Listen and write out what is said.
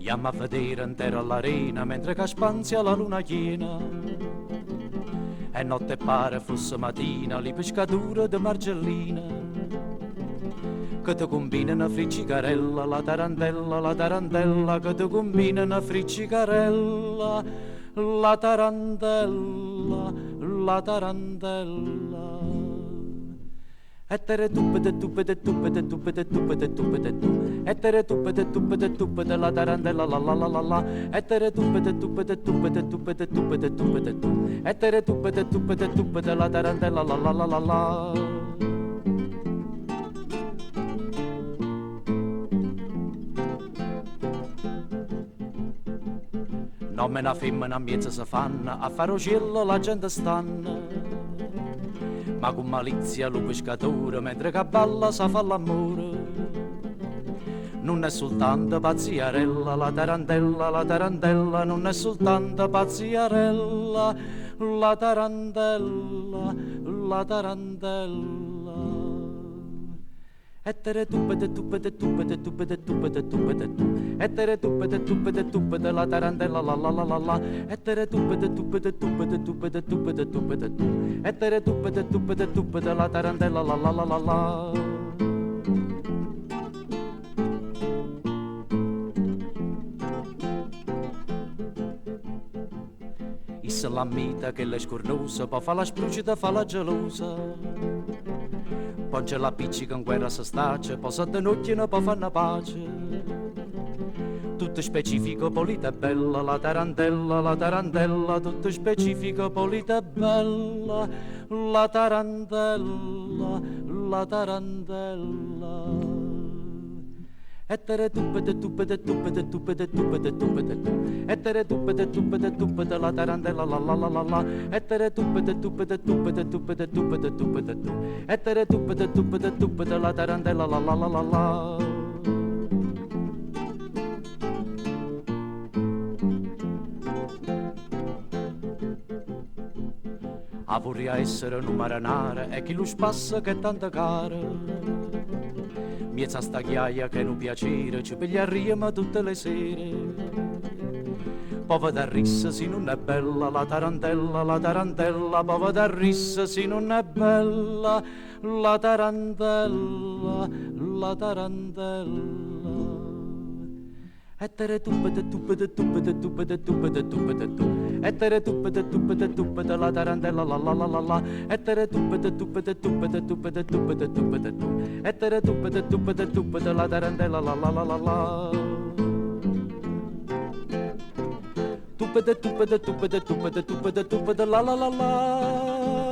Andiamo a vedere intera l'arena mentre che spanzia la luna piena. E notte pare fosse mattina, li pescature di margellina. Che ti combina una friccicarella, la tarantella, che ti combina una friccicarella, la tarantella, la tarantella. E tere tuppete tuppete tuppete tuppete tuppete tuppete tu. E tere tuppete tuppete tuppete la tarantella la la la la la. E tere tuppete tuppete tuppete tuppete tuppete tuppete tu. E tere tuppete tuppete tuppete la tarantella la la la la la. Non me ne femmina miezza si fanno, a fare uccello la gente stanno. Ma con malizia lo pescatore, mentre che balla sa fa l'amore. Non è soltanto pazziarella, la tarantella, non è soltanto pazziarella, la tarantella, la tarantella. E tere tuppete tuppete tuppete tuppete tuppete tuppete tu. E tere tuppete tuppete tuppete la tarantella la la la la la. E tere tuppete tuppete tuppete tuppete tuppete tuppete tu. E tere tuppete tuppete tuppete la tarantella la la la la la. Issa l'ammita che l'è scornosa, poi fa la sprucita, fa la gelosa. Poi c'è la piccica in guerra si staccia, poi si denocchiano, poi fanno pace. Tutto specifico, polita e bella, la tarantella, tutto specifico, polita e bella, la tarantella, la tarantella. E tere tuppete tuppete tuppete tuppete tuppete tuppete tu. E tere tuppete tuppete tuppete la tarantella la la la la la. E tere tuppete tuppete tuppete tuppete tuppete tuppete tu. E tere tuppete tuppete tuppete la tarantella la la la la la. A vorrei essere un marinare e chi lo spassa che è tanta cara. Miezza sta ghiaia che non piacere, ci pigliarriamo tutte le sere. Poi da rissa se non è bella, la tarantella, poi da rissa se non è bella, la tarantella, la tarantella. E tere tuppete tuppete tuppete tuppete tuppete tuppete tu. E tere tuppete tuppete tuppete la tarantella la la la la la. E tere tuppete tuppete tuppete tuppete tuppete tuppete tu. E tere tuppete tuppete tuppete la tarantella la la la la la. Tuppete tuppete tuppete tuppete tuppete tuppete la la la la.